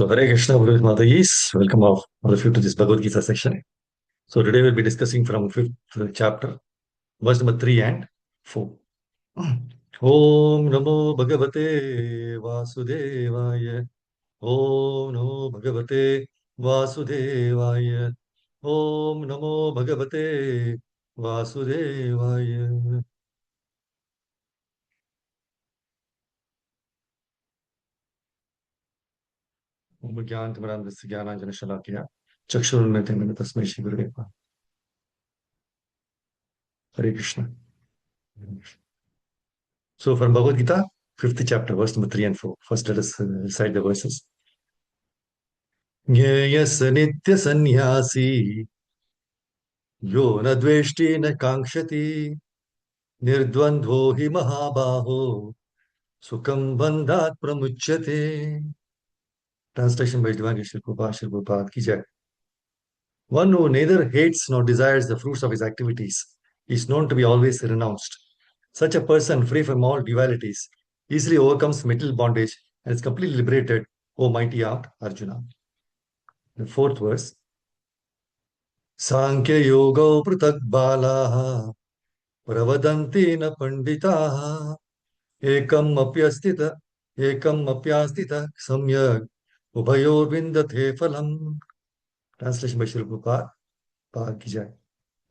So, Hare Krishna, Guru Matagis. Welcome all of you to this Bhagavad Gita section. So, today we'll be discussing from fifth chapter, verse number 3 and 4. Om Namo Bhagavate Vasudevaya. Om Namo Bhagavate Vasudevaya. Om Namo Bhagavate Vasudevaya. Om Jnanatimirandasya Jnananjana Shalakya Chakshurunmritam Tasmai Shri Gurave Namaha. Hare Krishna. So from Bhagavad Gita, fifth chapter, verse number 3 and 4. First, let us recite the verses. Jneyas nitya sannyasi yo na dveshti na kankshati nirdvandho hi mahabaho sukham bandhat pramuchyate. Translation by Divine Shri Prabhupada ki jai. One who neither hates nor desires the fruits of his activities is known to be always renounced. Such a person, free from all dualities, easily overcomes mental bondage and is completely liberated, O mighty art Arjuna. The fourth verse. Sankhya yoga pratak balaha pravadanti na panditaha ekam apyastita samyak ubhayor vindate phalam. Translation by Srila Prabhupada ki jai.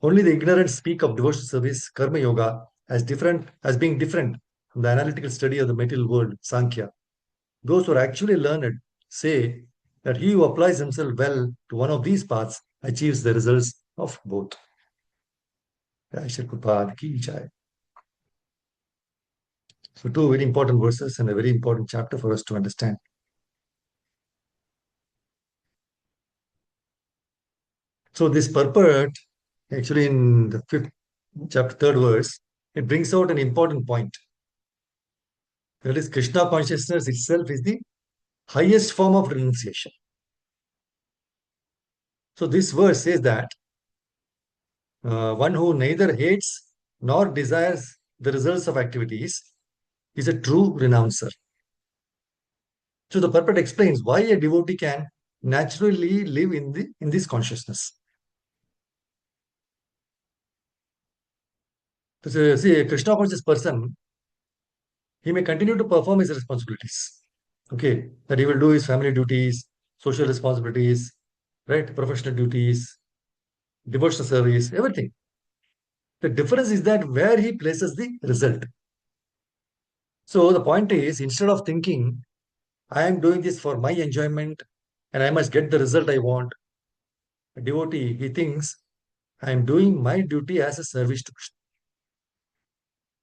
Only the ignorant speak of devotional service, karma yoga, as being different from the analytical study of the material world, Sankhya. Those who are actually learned say that he who applies himself well to one of these paths achieves the results of both. Shri Prabhupada ki jai. So, two very important verses and a very important chapter for us to understand. So, this purport, actually, in the fifth chapter, third verse, it brings out an important point. That is, Krishna consciousness itself is the highest form of renunciation. So, this verse says that one who neither hates nor desires the results of activities is a true renouncer. So the purport explains why a devotee can naturally live in this consciousness. So, see, a Krishna conscious person, he may continue to perform his responsibilities. Okay, that he will do his family duties, social responsibilities, right, professional duties, devotional service, everything. The difference is that where he places the result. So the point is, instead of thinking, I am doing this for my enjoyment and I must get the result I want, a devotee, he thinks, I am doing my duty as a service to Krishna.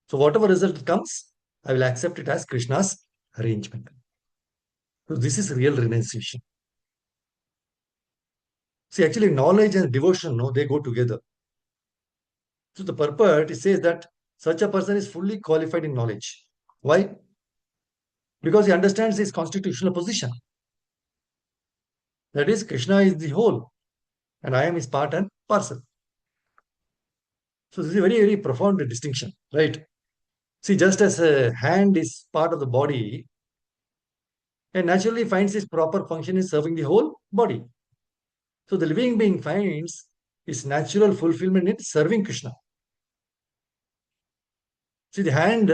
So whatever result comes, I will accept it as Krishna's arrangement. So this is real renunciation. See, actually, knowledge and devotion, no, they go together. So the purport, it says that such a person is fully qualified in knowledge. Why? Because he understands his constitutional position. That is, Krishna is the whole, and I am his part and parcel. So this is a very, very profound distinction, right? See, just as a hand is part of the body, and naturally finds its proper function in serving the whole body. So the living being finds its natural fulfillment in serving Krishna. See, the hand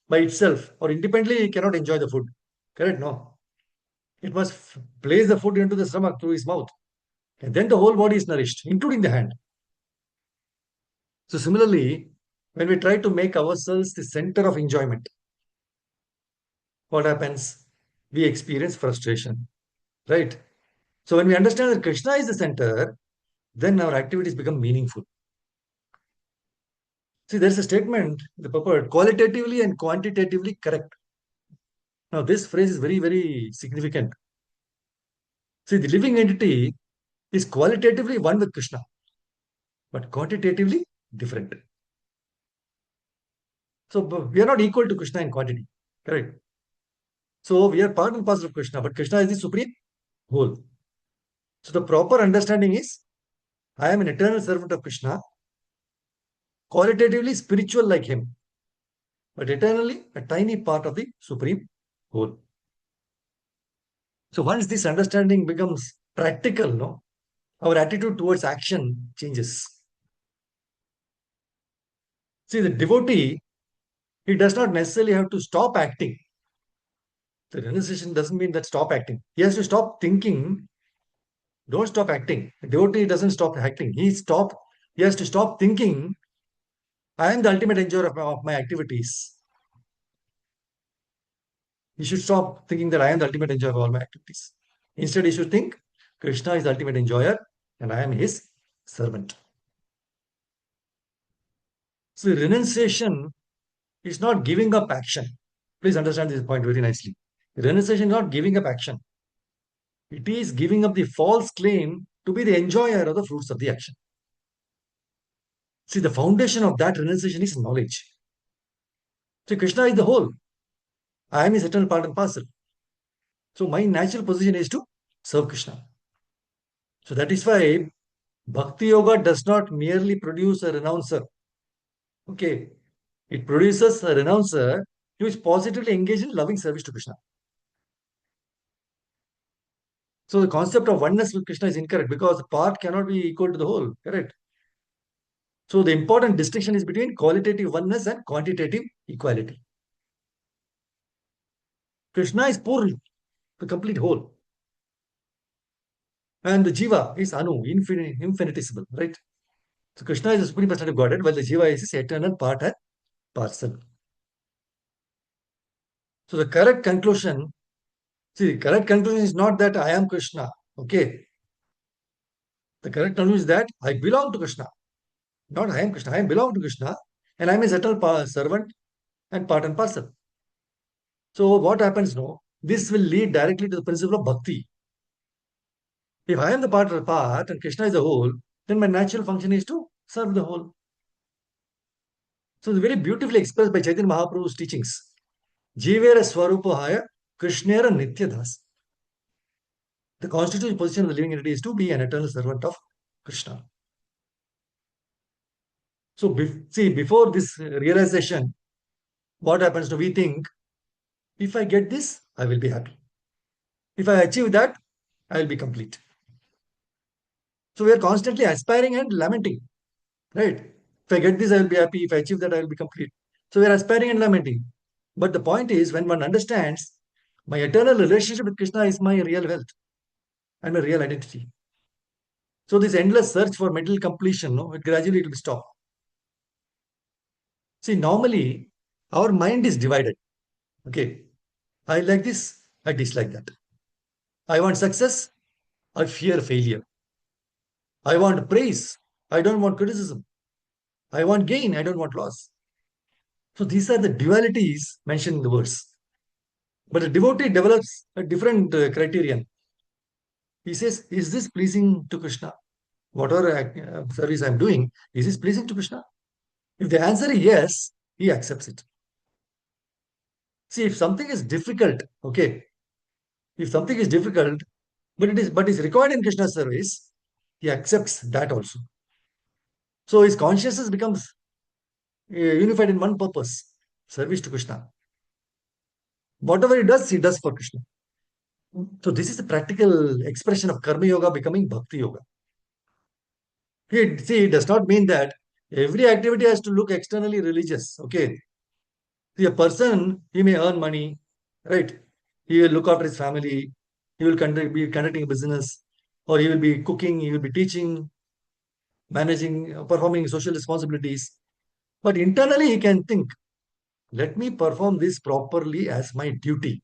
by itself or independently cannot enjoy the food. Correct? No. It must place the food into the stomach through his mouth. And then the whole body is nourished, including the hand. So similarly, when we try to make ourselves the center of enjoyment, what happens? We experience frustration. Right? So when we understand that Krishna is the center, then our activities become meaningful. See, there's a statement, the purport, qualitatively and quantitatively correct. Now, this phrase is very, very significant. See, the living entity is qualitatively one with Krishna, but quantitatively different. So, we are not equal to Krishna in quantity, correct? So, we are part and parcel of Krishna, but Krishna is the supreme whole. So, the proper understanding is I am an eternal servant of Krishna, qualitatively spiritual like him, but eternally a tiny part of the supreme whole. So once this understanding becomes practical, no, our attitude towards action changes. See, the devotee, he does not necessarily have to stop acting. The renunciation doesn't mean that stop acting. He has to stop thinking. Don't stop acting. The devotee doesn't stop acting. He has to stop thinking, I am the ultimate enjoyer of my activities. He should stop thinking that I am the ultimate enjoyer of all my activities. Instead, he should think, Krishna is the ultimate enjoyer and I am his servant. So renunciation is not giving up action. Please understand this point very nicely. Renunciation is not giving up action. It is giving up the false claim to be the enjoyer of the fruits of the action. See, the foundation of that renunciation is knowledge. See, Krishna is the whole. I am his eternal part and parcel. So my natural position is to serve Krishna. So that is why Bhakti Yoga does not merely produce a renouncer. Okay. It produces a renouncer who is positively engaged in loving service to Krishna. So the concept of oneness with Krishna is incorrect because the part cannot be equal to the whole. Correct. So the important distinction is between qualitative oneness and quantitative equality. Krishna is pure, the complete whole. And the Jiva is Anu, infinitesimal, right? So Krishna is the supreme personality of Godhead, while the Jiva is his eternal part and parcel. So the correct conclusion, see, the correct conclusion is not that I am Krishna. Okay. The correct conclusion is that I belong to Krishna. Not I am Krishna. I belong to Krishna and I am his eternal servant and part and parcel. So what happens now? This will lead directly to the principle of bhakti. If I am the part and Krishna is the whole, then my natural function is to serve the whole. So it's very beautifully expressed by Chaitanya Mahaprabhu's teachings. Jivera Swarupahaya Krishnera Nityadas. The constitutional position of the living entity is to be an eternal servant of Krishna. So, see, before this realization, what happens to we think, if I get this, I will be happy. If I achieve that, I will be complete. So, we are constantly aspiring and lamenting, right? If I get this, I will be happy. If I achieve that, I will be complete. So, we are aspiring and lamenting. But the point is, when one understands my eternal relationship with Krishna is my real wealth and my real identity. So, this endless search for mental completion, no, it will stop. See, normally our mind is divided. Okay, I like this, I dislike that. I want success, I fear failure. I want praise, I don't want criticism. I want gain, I don't want loss. So these are the dualities mentioned in the verse. But the devotee develops a different criterion. He says, is this pleasing to Krishna? Whatever service I'm doing, is this pleasing to Krishna? If the answer is yes, he accepts it. See, if something is difficult, okay, if something is difficult, but is required in Krishna's service, he accepts that also. So his consciousness becomes unified in one purpose, service to Krishna. Whatever he does for Krishna. So this is the practical expression of Karma Yoga becoming Bhakti Yoga. See, it does not mean that every activity has to look externally religious. Okay. See, a person, he may earn money, right? He will look after his family, he will be conducting a business, or he will be cooking, he will be teaching, managing, performing social responsibilities. But internally, he can think, let me perform this properly as my duty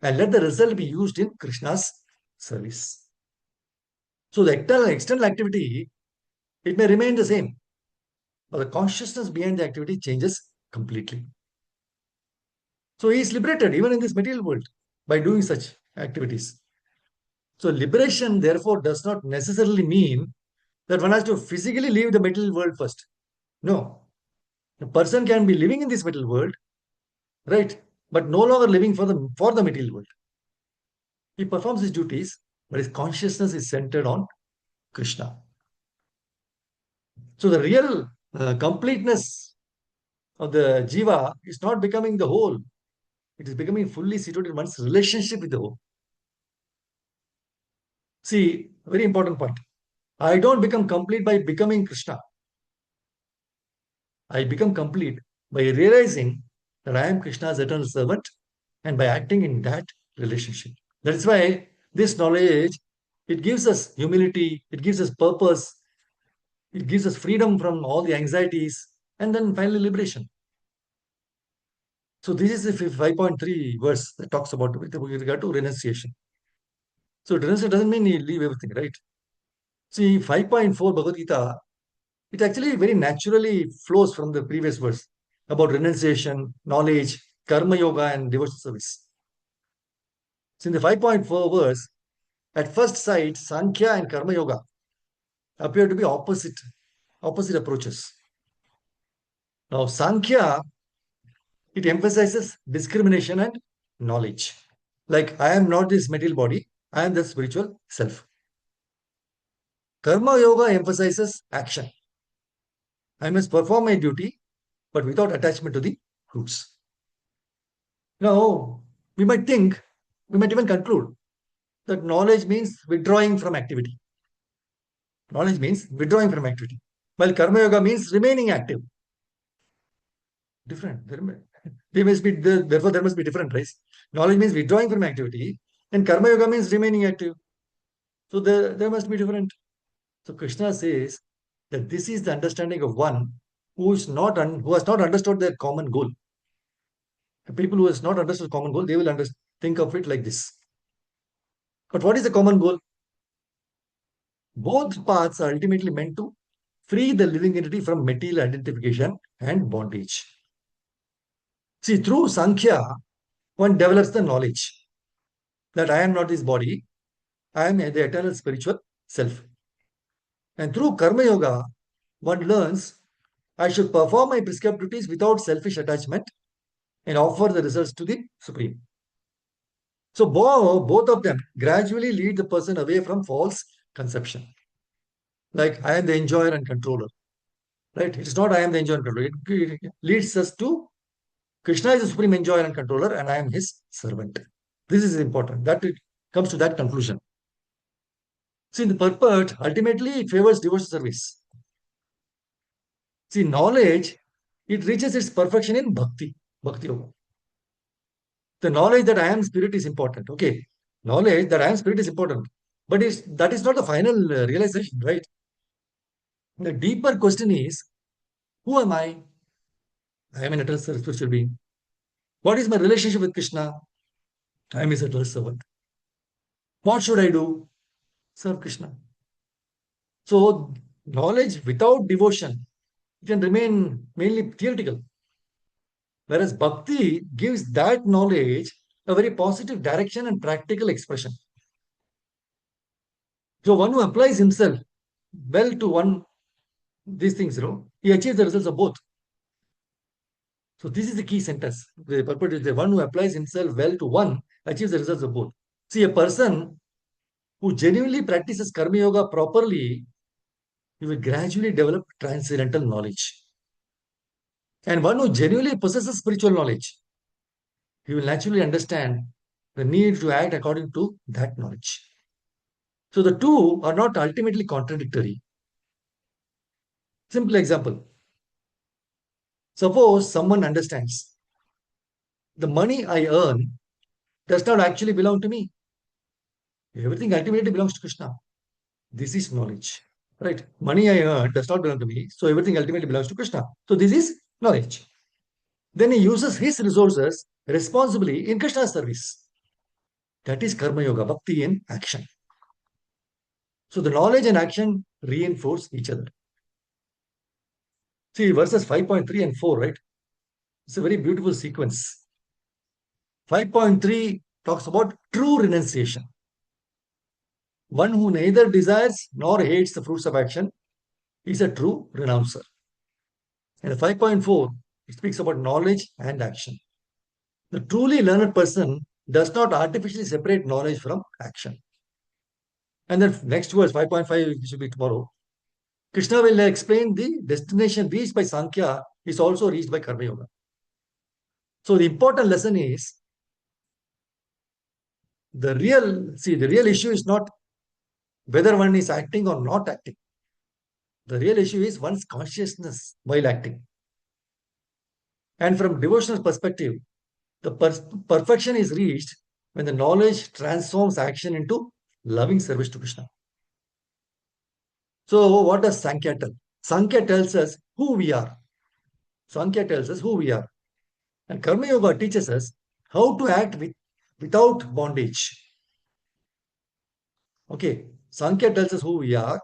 and let the result be used in Krishna's service. So the external activity, it may remain the same, but the consciousness behind the activity changes completely. So he is liberated even in this material world by doing such activities. So liberation, therefore, does not necessarily mean that one has to physically leave the material world first. No. A person can be living in this material world, right? But no longer living for the material world. He performs his duties, but his consciousness is centered on Krishna. So the real completeness of the jiva is not becoming the whole. It is becoming fully situated in one's relationship with the whole. See, very important point. I don't become complete by becoming Krishna. I become complete by realizing that I am Krishna's eternal servant and by acting in that relationship. That is why this knowledge, it gives us humility, it gives us purpose, it gives us freedom from all the anxieties, and then finally liberation. So this is the 5.3 verse that talks about with regard to renunciation. So renunciation doesn't mean you leave everything, right? See, 5.4 Bhagavad Gita, it actually very naturally flows from the previous verse about renunciation, knowledge, karma yoga, and devotional service. So in the 5.4 verse, at first sight, Sankhya and karma yoga appear to be opposite approaches. Now, Sankhya, it emphasizes discrimination and knowledge. Like, I am not this material body, I am the spiritual self. Karma yoga emphasizes action. I must perform my duty, but without attachment to the fruits. Now, we might think, we might even conclude that knowledge means withdrawing from activity. Knowledge means withdrawing from activity, while karma yoga means remaining active. Different. They must be therefore there must be different, right? Knowledge means withdrawing from activity, and karma yoga means remaining active. So there must be different. So Krishna says that this is the understanding of one who has not understood their common goal. The people who has not understood common goal, they will think of it like this. But what is the common goal? Both paths are ultimately meant to free the living entity from material identification and bondage. See, through Sankhya, one develops the knowledge that I am not this body, I am the eternal spiritual self. And through Karma Yoga, one learns I should perform my prescribed duties without selfish attachment and offer the results to the Supreme. So both of them gradually lead the person away from false conception. Like I am the enjoyer and controller. Right? It is not I am the enjoyer and controller. It leads us to Krishna is the supreme enjoyer and controller, and I am his servant. This is important. That it comes to that conclusion. See, in the purport, ultimately it favors devotional service. See, knowledge, it reaches its perfection in bhakti yoga. The knowledge that I am spirit is important. Okay. Knowledge that I am spirit is important. But that is not the final realization, right? The deeper question is, who am I? I am an eternal spiritual being. What is my relationship with Krishna? I am his eternal servant. What should I do? Serve Krishna. So, knowledge without devotion can remain mainly theoretical. Whereas bhakti gives that knowledge a very positive direction and practical expression. So, one who applies himself well to these things, he achieves the results of both. So, this is the key sentence. The purport is the one who applies himself well to one achieves the results of both. See, a person who genuinely practices karma yoga properly, he will gradually develop transcendental knowledge. And one who genuinely possesses spiritual knowledge, he will naturally understand the need to act according to that knowledge. So the two are not ultimately contradictory. Simple example. Suppose someone understands the money I earn does not actually belong to me. Everything ultimately belongs to Krishna. This is knowledge. Right? Money I earn does not belong to me. So everything ultimately belongs to Krishna. So this is knowledge. Then he uses his resources responsibly in Krishna's service. That is Karma Yoga, Bhakti in action. So the knowledge and action reinforce each other. See, verses 5.3 and 4, right? It's a very beautiful sequence. 5.3 talks about true renunciation. One who neither desires nor hates the fruits of action is a true renouncer. And 5.4, it speaks about knowledge and action. The truly learned person does not artificially separate knowledge from action. And then next verse, 5.5, which will be tomorrow, Krishna will explain the destination reached by Sankhya is also reached by Karma Yoga. So the important lesson is the real issue is not whether one is acting or not acting. The real issue is one's consciousness while acting. And from devotional perspective, the perfection is reached when the knowledge transforms action into loving service to Krishna. So, what does Sankhya tell? Sankhya tells us who we are. Sankhya tells us who we are. And Karma Yoga teaches us how to act without bondage. Okay, Sankhya tells us who we are.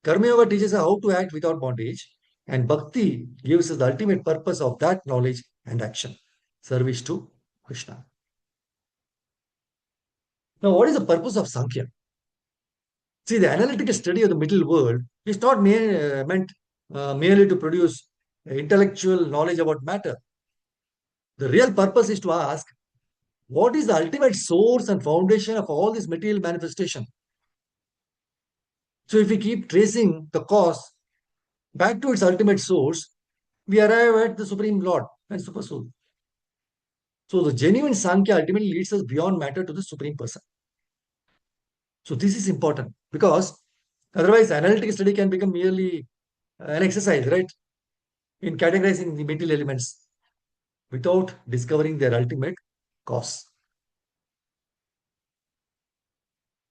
Karma Yoga teaches us how to act without bondage. And Bhakti gives us the ultimate purpose of that knowledge and action service to Krishna. Now, what is the purpose of Sankhya? See, the analytical study of the middle world is not meant merely to produce intellectual knowledge about matter. The real purpose is to ask what is the ultimate source and foundation of all this material manifestation. So, if we keep tracing the cause back to its ultimate source, we arrive at the Supreme Lord and Super Soul. So, the genuine Sankhya ultimately leads us beyond matter to the Supreme Person. So, this is important because otherwise, analytical study can become merely an exercise, right, in categorizing the material elements without discovering their ultimate cause.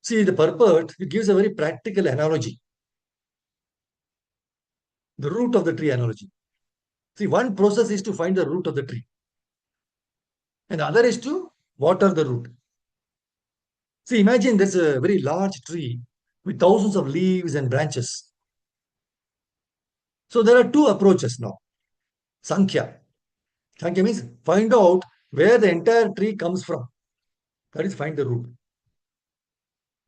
See, the purport, it gives a very practical analogy, the root of the tree analogy. See, one process is to find the root of the tree, and the other is to water the root. See, imagine there's a very large tree with thousands of leaves and branches. So there are two approaches now. Sankhya. Sankhya means find out where the entire tree comes from. That is, find the root.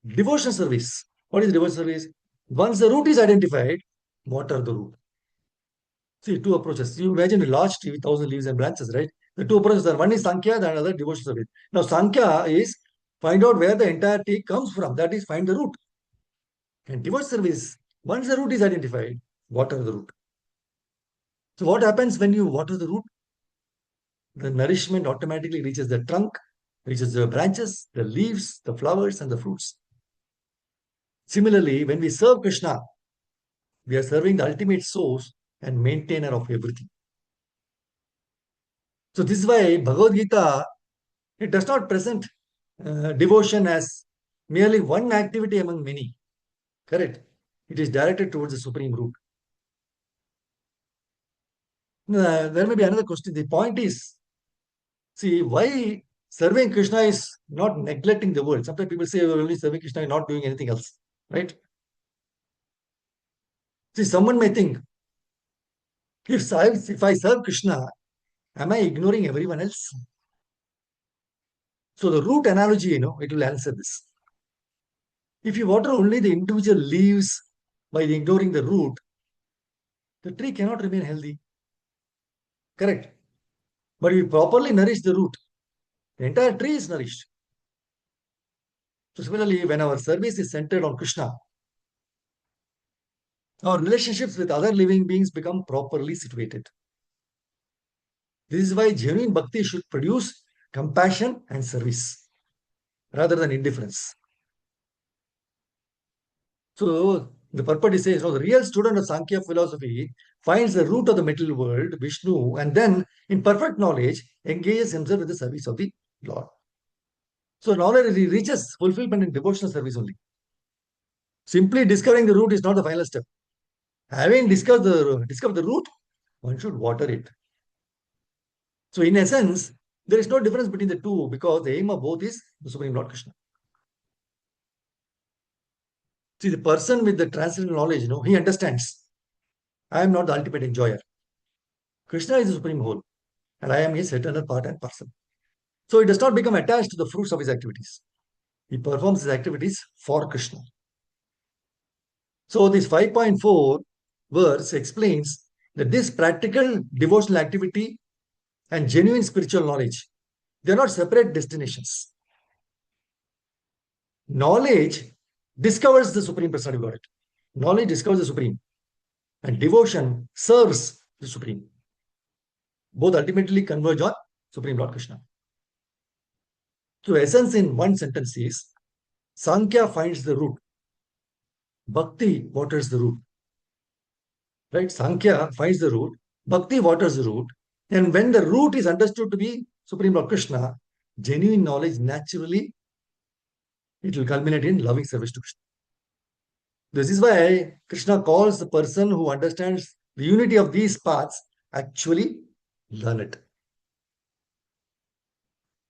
Devotion service. What is devotion service? Once the root is identified, water the root. See, two approaches. You imagine a large tree with thousand leaves and branches, right? The two approaches are one is Sankhya, the other devotion service. Now, Sankhya is find out where the entire tree comes from. That is, find the root. And devotion service, once the root is identified, water the root. So, what happens when you water the root? The nourishment automatically reaches the trunk, reaches the branches, the leaves, the flowers, and the fruits. Similarly, when we serve Krishna, we are serving the ultimate source and maintainer of everything. So this is why Bhagavad Gita, it does not present devotion as merely one activity among many. Correct? It is directed towards the supreme root. There may be another question. The point is, see, why serving Krishna is not neglecting the world. Sometimes people say we're only serving Krishna and not doing anything else. Right? See, someone may think, if I serve Krishna, am I ignoring everyone else? So the root analogy, it will answer this. If you water only the individual leaves by ignoring the root, the tree cannot remain healthy. Correct. But if you properly nourish the root, the entire tree is nourished. So similarly, when our service is centered on Krishna, our relationships with other living beings become properly situated. This is why genuine bhakti should produce compassion and service rather than indifference. So the purport says, the real student of Sankhya philosophy finds the root of the material world, Vishnu, and then in perfect knowledge engages himself with the service of the Lord. So knowledge reaches fulfillment in devotional service only. Simply discovering the root is not the final step. Having discovered the root, one should water it. So in essence, there is no difference between the two because the aim of both is the Supreme Lord Krishna. See, the person with the transcendental knowledge, he understands. I am not the ultimate enjoyer. Krishna is the supreme whole, and I am his eternal part and parcel. So he does not become attached to the fruits of his activities. He performs his activities for Krishna. So this 5.4 verse explains that this practical devotional activity and genuine spiritual knowledge, they are not separate destinations. Knowledge discovers the Supreme Personality of Godhead. Knowledge discovers the Supreme, and devotion serves the Supreme. Both ultimately converge on Supreme Lord Krishna. So, essence in one sentence is Sankhya finds the root, Bhakti waters the root, right? Sankhya finds the root, Bhakti waters the root. And when the root is understood to be Supreme Lord Krishna, genuine knowledge naturally it will culminate in loving service to Krishna. This is why Krishna calls the person who understands the unity of these paths actually learn it.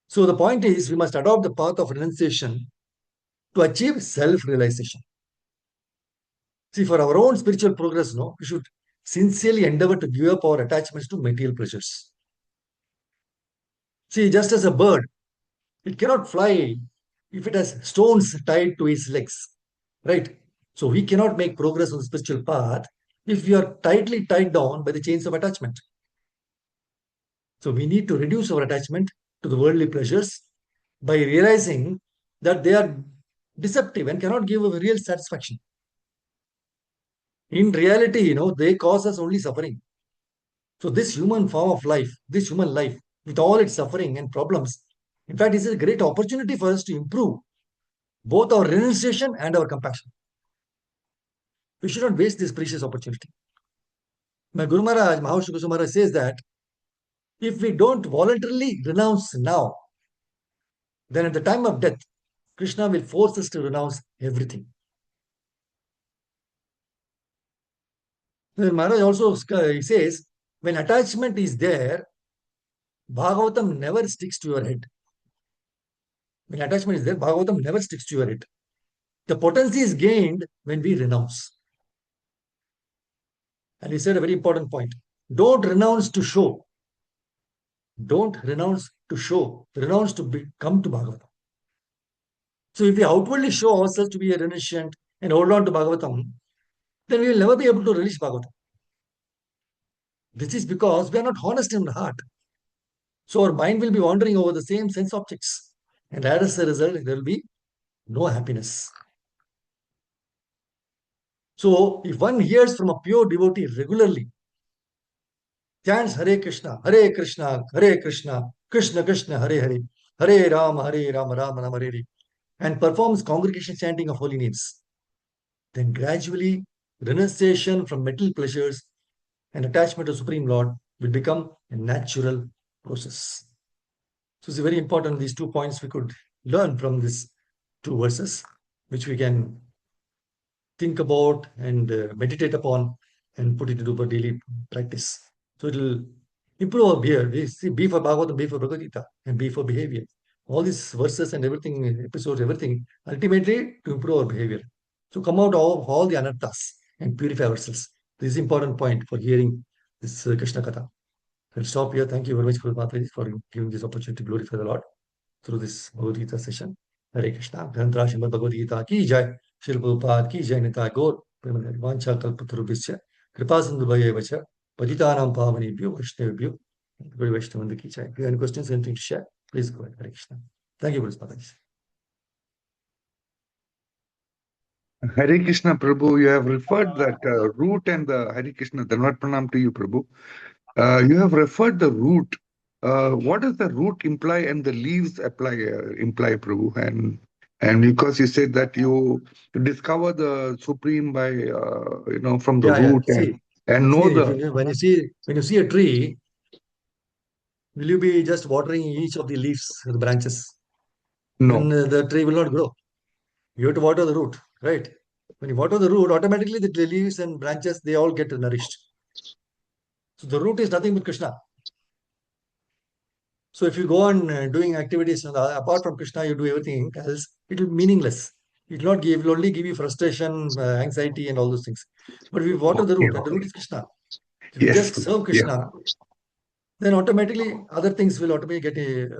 So the point is, we must adopt the path of renunciation to achieve self-realization. See, for our own spiritual progress, no, we should sincerely endeavor to give up our attachments to material pleasures. See, just as a bird, it cannot fly if it has stones tied to its legs, right? So we cannot make progress on the spiritual path if we are tightly tied down by the chains of attachment. So we need to reduce our attachment to the worldly pleasures by realizing that they are deceptive and cannot give a real satisfaction. In reality, they cause us only suffering. So this human form of life, this human life, with all its suffering and problems, in fact, is a great opportunity for us to improve both our renunciation and our compassion. We should not waste this precious opportunity. My Guru Maharaj, Maharshi Guru Maharaj says that if we don't voluntarily renounce now, then at the time of death, Krishna will force us to renounce everything. Then Maharaj also he says, when attachment is there, Bhagavatam never sticks to your head. When attachment is there, Bhagavatam never sticks to your head. The potency is gained when we renounce. And he said a very important point. Don't renounce to show. Don't renounce to show. Renounce to come to Bhagavatam. So if we outwardly show ourselves to be a renunciant and hold on to Bhagavatam, then we will never be able to release Bhagavatam. This is because we are not honest in the heart. So our mind will be wandering over the same sense objects. And as a result, there will be no happiness. So if one hears from a pure devotee regularly, chants Hare Krishna, Hare Krishna, Hare Krishna, Krishna Krishna, Hare Hare, Hare Rama, Rama Rama, Hare Hare, and performs congregation chanting of holy names, then gradually renunciation from material pleasures and attachment to Supreme Lord will become a natural process. So it's very important, these 2 points we could learn from these 2 verses, which we can think about and meditate upon and put it into our daily practice. So it will improve our behavior. We see B for Bhagavatam, B for Bhagavad Gita, and B for behavior. All these verses and everything, episodes, everything, ultimately to improve our behavior. So come out of all the anarthas and purify ourselves. This is important point for hearing this Krishna Katha. I'll stop here. Thank you very much, Guru Mataji, for giving this opportunity to glorify the Lord through this Bhagavad Gita session. Hare Krishna. Grantra Srimad Bhagavad Gita ki jai. Shri Prabhupada ki jai. Nitai Gaur. Premanand Vancha Kalpatarubhisya. Kripa Sindhu Bhayavacha. Patitanam Pavanebhyo Vaishnavibhyo. Very Vaishnavanda ki jai. If you have any questions, anything to share, please go ahead. Hare Krishna. Thank you, Guru Mataji. Hare Krishna, Prabhu, you have referred that root and the Hare Krishna, Dhanvat Pranam to you, Prabhu. You have referred the root. What does the root imply and the leaves imply, Prabhu? And because you said that you discover the Supreme by from the Yeah. root See, and know when you see a tree, will you be just watering each of the leaves, the branches? Then no. the tree will not grow. You have to water the root, right? When you water the root, automatically the leaves and branches, they all get nourished. So the root is nothing but Krishna. So if you go on doing activities apart from Krishna, you do everything else, it will be meaningless. It will not give, it will only give you frustration, anxiety, and all those things. But if you water the Okay, root, and the okay. root is Krishna, if you Yes, just Prabhu. serve Yeah, Krishna, then automatically other things will automatically get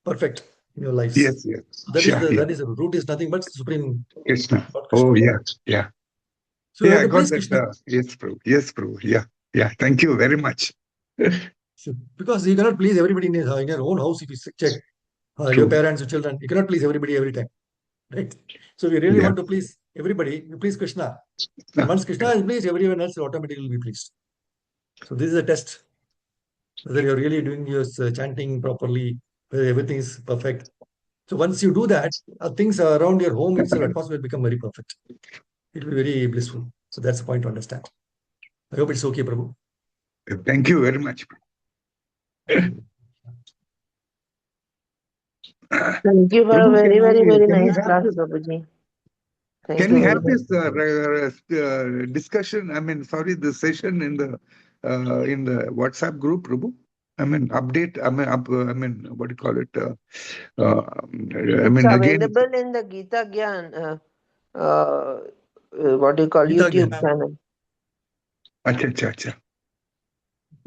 perfect in your lives. yes, yes. That is Sure, the yeah. root is nothing but Supreme Krishna. Lord Krishna. Oh, yeah, yeah. So you Yeah, have I to got please that. Krishna. Yes, Prabhu. Yes, Prabhu. Yeah, yeah. Thank you very much. So, because you cannot please everybody in your own house if you check your True. parents, your children. You cannot please everybody every time, right? So if you really Yeah. want to please everybody, you please Krishna. And Ah, once Krishna is pleased, everyone else will automatically be pleased. So this is a test whether you're really doing your chanting properly, whether everything is perfect. So once you do that, things around your home itself, atmosphere will become very perfect. it will be very blissful. So that's the point to understand. I hope it's okay, Prabhu. Thank you very much. Thank you for a Prabhu, very, very, very can we nice have class, this? Prabhuji. Thank Can you we very have much. this discussion? I mean, sorry, the session in the WhatsApp group, Prabhu. I mean, update. I mean, what do you call it? I It's mean, again, available in the Gita Gyan, what do you call, Gita YouTube Gyan. channel. acha.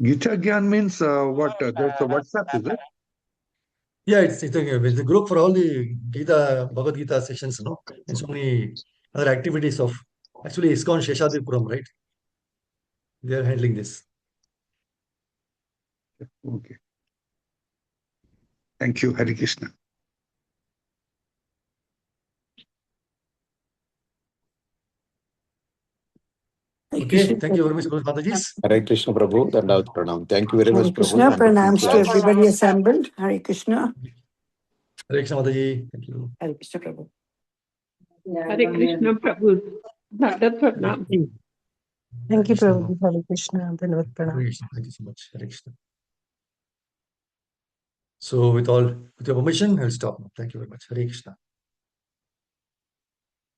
Gita Gyan means what? There's a WhatsApp, is it? Yeah, it's a group for all the Gita, Bhagavad Gita sessions, no? And so many other activities of actually ISKCON Sheshadipuram, right? They are handling this. Okay. Thank you, Hare Krishna. Okay, thank you very much, Mataji. Hare Krishna Prabhu, Dandavat Pranam. Thank you very Hare much, Krishna, Prabhu. And pranams to class. everybody assembled. Hare Krishna. Hare Krishna Mataji. Thank you. Hare Krishna Prabhu. Hare Krishna Prabhu. Dandavat Pranam. Thank you, Krishna. Prabhu. Hare Krishna. Dhanavad Hare Pranam. Krishna. Thank you so much. Hare Krishna. So with your permission, I'll stop now. Thank you very much. Hare Krishna.